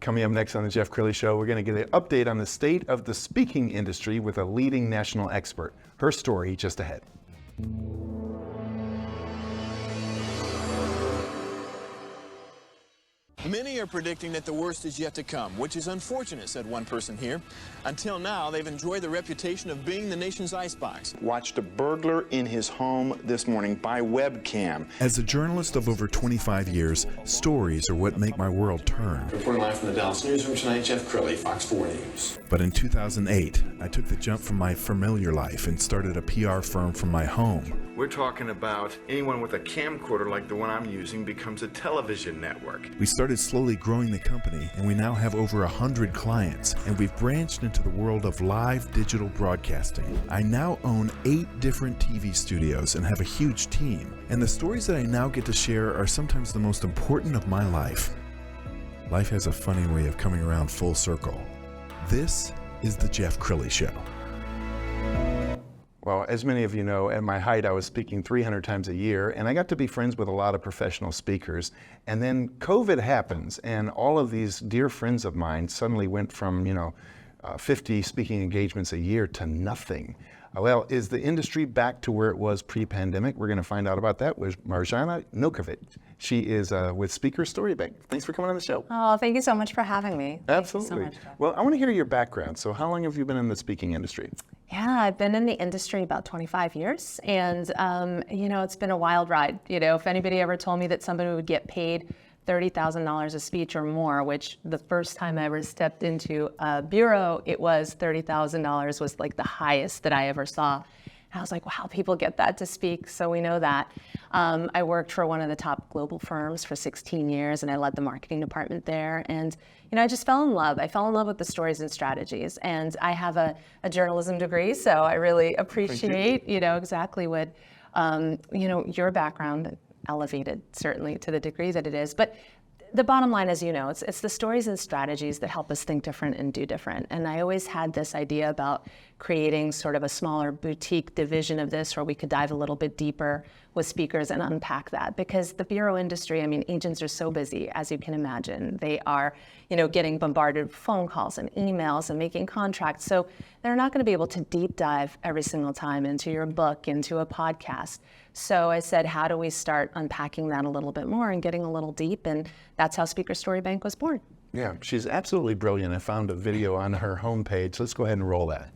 Coming up next on the Jeff Crilley Show, we're going to get an update on the state of the speaking industry with a leading national expert. Her story just ahead. Many are predicting that the worst is yet to come, which is unfortunate, said one person here. Until now, they've enjoyed the reputation of being the nation's icebox. Watched a burglar in his home this morning by webcam. As a journalist of over 25 years, stories are what make my world turn. Reporting live from the Dallas newsroom tonight, Jeff Crilley, Fox 4 News. But in 2008, I took the jump from my familiar life and started a PR firm from my home. We're talking about anyone with a camcorder like the one I'm using becomes a television network. We started slowly growing the company, and we now have over 100 clients, and we've branched into the world of live digital broadcasting. I now own 8 different TV studios and have a huge team, and the stories that I now get to share are sometimes the most important of my life. Life has a funny way of coming around full circle. This is the Jeff Crilley Show. Well, as many of you know, at my height, I was speaking 300 times a year, and I got to be friends with a lot of professional speakers. And then COVID happens, and all of these dear friends of mine suddenly went from, 50 speaking engagements a year to nothing. Well, is the industry back to where it was pre-pandemic? We're going to find out about that with Mirjana Novkovic. She is with Speaker Story Bank. Thanks for coming on the show. Oh, thank you so much for having me. Absolutely. Thank you so much. Well, I want to hear your background. So how long have you been in the speaking industry? Yeah, I've been in the industry about 25 years, and it's been a wild ride. If anybody ever told me that somebody would get paid $30,000 a speech or more, which the first time I ever stepped into a bureau, it was $30,000 was like the highest that I ever saw. And I was like, wow, people get that to speak, so we know that. I worked for one of the top global firms for 16 years, and I led the marketing department there. And I just fell in love. I fell in love with the stories and strategies. And I have a journalism degree, so I really appreciate, exactly what, your background elevated, certainly, to the degree that it is. But the bottom line is, it's the stories and strategies that help us think different and do different. And I always had this idea about creating sort of a smaller boutique division of this where we could dive a little bit deeper with speakers and unpack that. Because the bureau industry, agents are so busy, as you can imagine. They are, getting bombarded with phone calls and emails and making contracts. So they're not going to be able to deep dive every single time into your book, into a podcast. So I said, how do we start unpacking that a little bit more and getting a little deep? And that's how Speaker Story Bank was born. Yeah, she's absolutely brilliant. I found a video on her homepage. Let's go ahead and roll that.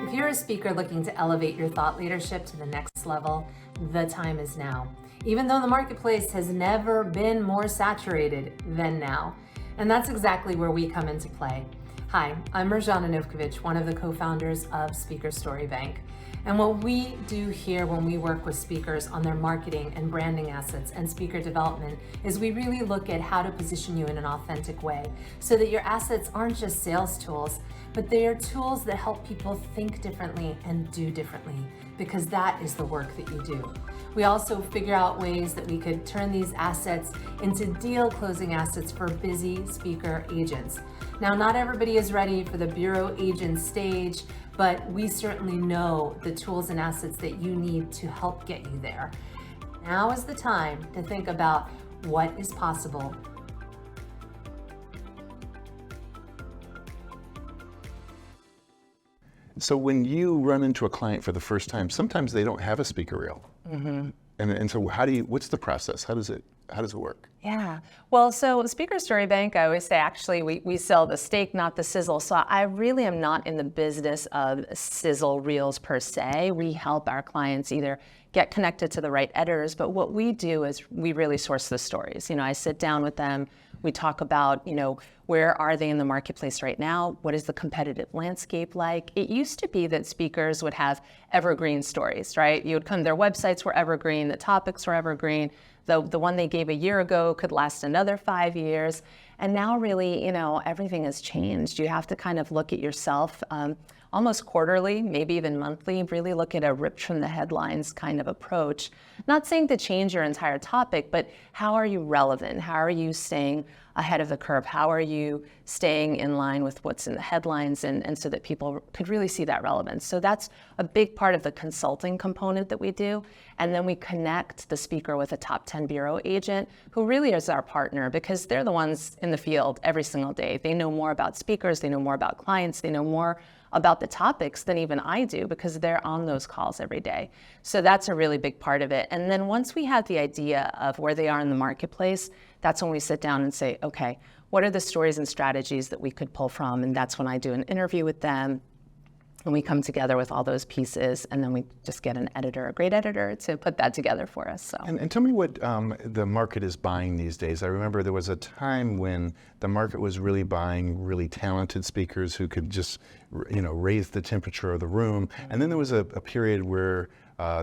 If you're a speaker looking to elevate your thought leadership to the next level, the time is now. Even though the marketplace has never been more saturated than now. And that's exactly where we come into play. Hi, I'm Mirjana Novkovic, one of the co-founders of Speaker Story Bank. And what we do here when we work with speakers on their marketing and branding assets and speaker development is we really look at how to position you in an authentic way so that your assets aren't just sales tools, but they are tools that help people think differently and do differently, because that is the work that you do. We also figure out ways that we could turn these assets into deal closing assets for busy speaker agents. Now, not everybody is ready for the bureau agent stage, but we certainly know the tools and assets that you need to help get you there. Now is the time to think about what is possible. So when you run into a client for the first time, sometimes they don't have a speaker reel. Mm-hmm. And so what's the process? How does it work? Yeah. Well, so Speaker Story Bank, I always say, actually, we sell the steak, not the sizzle. So I really am not in the business of sizzle reels per se. We help our clients either get connected to the right editors, but what we do is we really source the stories. I sit down with them. We talk about, where are they in the marketplace right now? What is the competitive landscape like? It used to be that speakers would have evergreen stories, right? You would come, their websites were evergreen, the topics were evergreen. The one they gave a year ago could last another 5 years. And now really, everything has changed. You have to kind of look at yourself almost quarterly, maybe even monthly, really look at a ripped from the headlines kind of approach. Not saying to change your entire topic, but how are you relevant? How are you staying ahead of the curve? How are you staying in line with what's in the headlines, and so that people could really see that relevance? So that's a big part of the consulting component that we do. And then we connect the speaker with a top 10 bureau agent who really is our partner, because they're the ones in the field every single day. They know more about speakers, they know more about clients, they know more about the topics than even I do, because they're on those calls every day. So that's a really big part of it. And then once we have the idea of where they are in the marketplace, that's when we sit down and say, okay, what are the stories and strategies that we could pull from? And that's when I do an interview with them, and we come together with all those pieces, and then we just get an editor, a great editor, to put that together for us. So. And tell me what the market is buying these days. I remember there was a time when the market was really buying really talented speakers who could just, raise the temperature of the room. And then there was a period where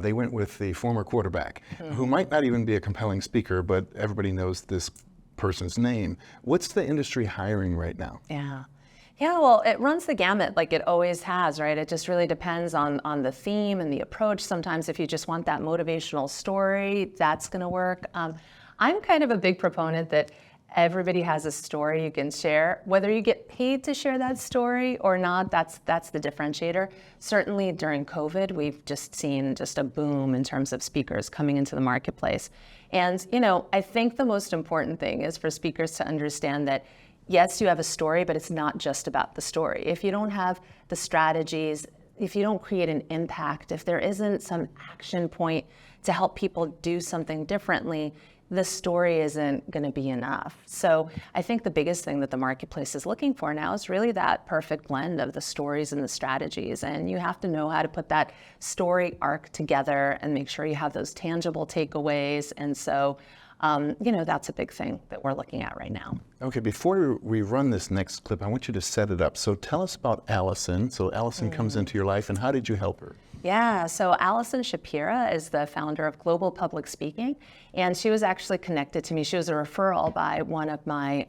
they went with the former quarterback, who might not even be a compelling speaker, but everybody knows this person's name. What's the industry hiring right now? Yeah, well, it runs the gamut like it always has, right? It just really depends on the theme and the approach. Sometimes if you just want that motivational story, that's going to work. I'm kind of a big proponent that everybody has a story you can share. Whether you get paid to share that story or not, that's the differentiator. Certainly during COVID, we've just seen just a boom in terms of speakers coming into the marketplace. And, I think the most important thing is for speakers to understand that yes, you have a story, but it's not just about the story. If you don't have the strategies, if you don't create an impact, if there isn't some action point to help people do something differently, the story isn't going to be enough. So I think the biggest thing that the marketplace is looking for now is really that perfect blend of the stories and the strategies. And you have to know how to put that story arc together and make sure you have those tangible takeaways. And so that's a big thing that we're looking at right now. Okay, before we run this next clip, I want you to set it up. So tell us about Allison. So Allison comes into your life, and how did you help her? Yeah, so Allison Shapira is the founder of Global Public Speaking, and she was actually connected to me. She was a referral by one of my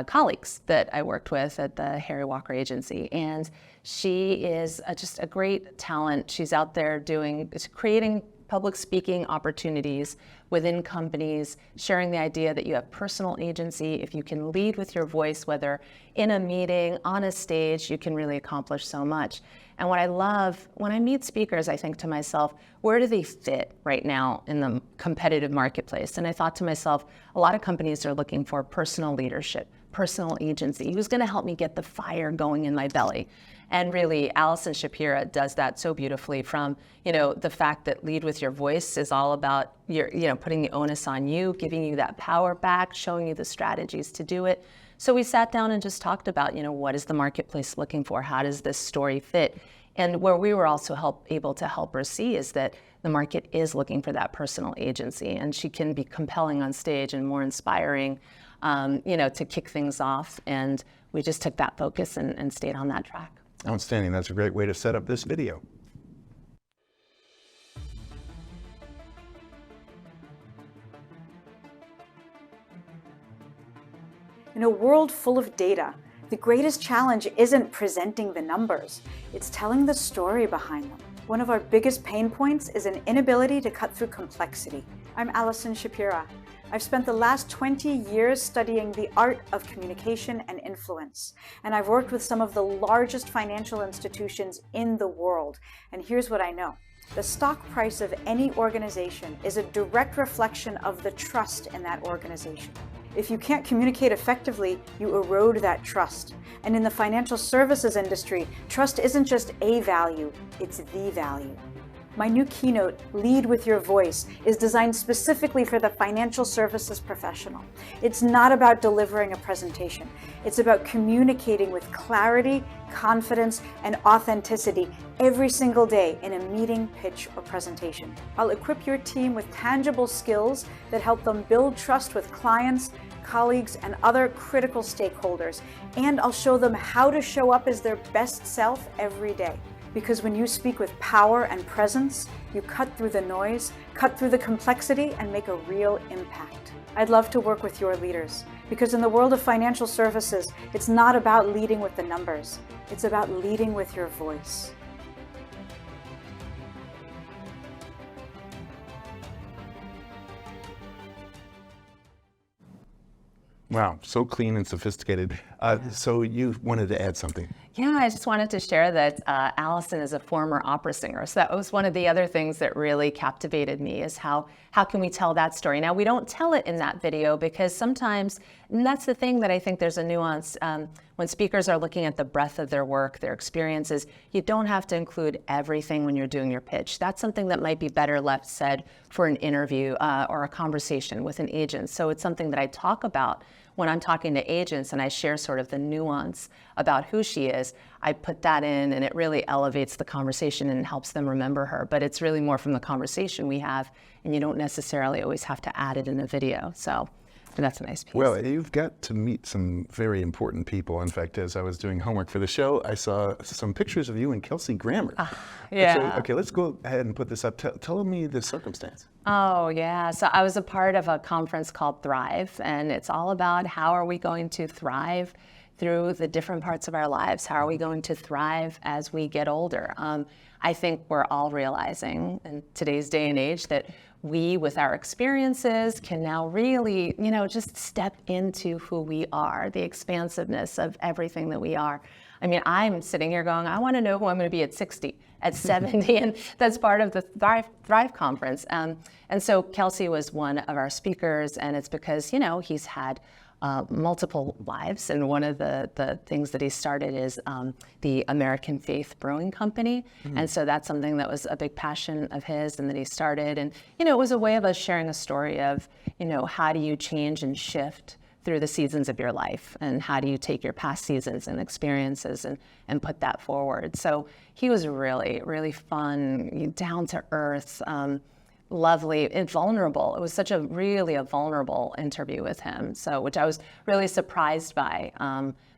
colleagues that I worked with at the Harry Walker Agency, and she is just a great talent. She's out there creating public speaking opportunities within companies, sharing the idea that you have personal agency. If you can lead with your voice, whether in a meeting, on a stage, you can really accomplish so much. And what I love, when I meet speakers, I think to myself, where do they fit right now in the competitive marketplace? And I thought to myself, a lot of companies are looking for personal leadership, personal agency. Who's going to help me get the fire going in my belly? And really, Allison Shapira does that so beautifully, from, the fact that lead with your voice is all about putting the onus on you, giving you that power back, showing you the strategies to do it. So we sat down and just talked about, what is the marketplace looking for? How does this story fit? And where we were also able to help her see is that the market is looking for that personal agency, and she can be compelling on stage and more inspiring, to kick things off. And we just took that focus and stayed on that track. Outstanding. That's a great way to set up this video. In a world full of data, the greatest challenge isn't presenting the numbers, it's telling the story behind them. One of our biggest pain points is an inability to cut through complexity. I'm Allison Shapira. I've spent the last 20 years studying the art of communication and influence, and I've worked with some of the largest financial institutions in the world. And here's what I know. The stock price of any organization is a direct reflection of the trust in that organization. If you can't communicate effectively, you erode that trust. And in the financial services industry, trust isn't just a value, it's the value. My new keynote, Lead with Your Voice, is designed specifically for the financial services professional. It's not about delivering a presentation. It's about communicating with clarity, confidence, and authenticity every single day in a meeting, pitch, or presentation. I'll equip your team with tangible skills that help them build trust with clients, colleagues, and other critical stakeholders. And I'll show them how to show up as their best self every day. Because when you speak with power and presence, you cut through the noise, cut through the complexity, and make a real impact. I'd love to work with your leaders, because in the world of financial services, it's not about leading with the numbers. It's about leading with your voice. Wow, so clean and sophisticated. So you wanted to add something. Yeah, I just wanted to share that Allison is a former opera singer. So that was one of the other things that really captivated me, is how can we tell that story? Now, we don't tell it in that video because sometimes, and that's the thing that I think there's a nuance, when speakers are looking at the breadth of their work, their experiences, you don't have to include everything when you're doing your pitch. That's something that might be better left said for an interview or a conversation with an agent. So it's something that I talk about when I'm talking to agents, and I share sort of the nuance about who she is. I put that in, and it really elevates the conversation and helps them remember her. But it's really more from the conversation we have, and you don't necessarily always have to add it in a video. So that's a nice piece. Well, you've got to meet some very important people. In fact, as I was doing homework for the show, I saw some pictures of you and Kelsey Grammer. Yeah. So, okay, let's go ahead and put this up. Tell me the circumstance. Oh, yeah. So I was a part of a conference called Thrive, and it's all about how are we going to thrive through the different parts of our lives? How are we going to thrive as we get older? I think we're all realizing in today's day and age that we, with our experiences, can now really, just step into who we are, the expansiveness of everything that we are. I mean, I'm sitting here going, I want to know who I'm going to be at 60, at 70, and that's part of the Thrive conference. And so Kelsey was one of our speakers, and it's because, he's had multiple lives, and one of the things that he started is the American Faith Brewing Company, and so that's something that was a big passion of his and that he started, and it was a way of us sharing a story of how do you change and shift through the seasons of your life, and how do you take your past seasons and experiences and put that forward. So he was really, really fun, down to earth, lovely and vulnerable. It was such a vulnerable interview with him, so which I was really surprised by.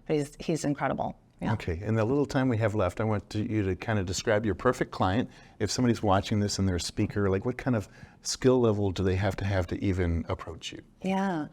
But he's incredible. Yeah. Okay, in the little time we have left, I want you to kind of describe your perfect client. If somebody's watching this and they're a speaker, like what kind of skill level do they have to even approach you? Yeah.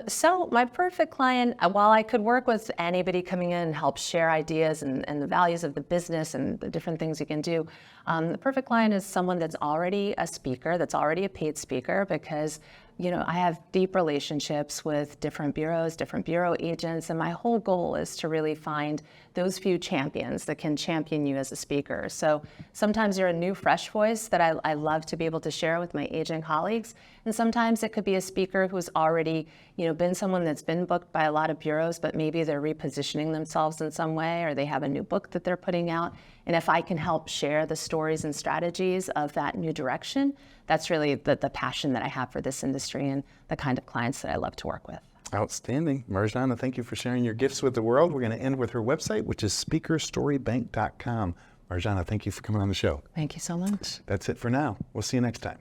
So my perfect client, while I could work with anybody coming in and help share ideas and the values of the business and the different things you can do, the perfect client is someone that's already a speaker, that's already a paid speaker, because I have deep relationships with different bureaus, different bureau agents, and my whole goal is to really find those few champions that can champion you as a speaker. So sometimes you're a new, fresh voice that I love to be able to share with my agent colleagues, and sometimes it could be a speaker who's already, been someone that's been booked by a lot of bureaus, but maybe they're repositioning themselves in some way, or they have a new book that they're putting out. And if I can help share the stories and strategies of that new direction, that's really the passion that I have for this industry and the kind of clients that I love to work with. Outstanding. Mirjana, thank you for sharing your gifts with the world. We're going to end with her website, which is speakerstorybank.com. Mirjana, thank you for coming on the show. Thank you so much. That's it for now. We'll see you next time.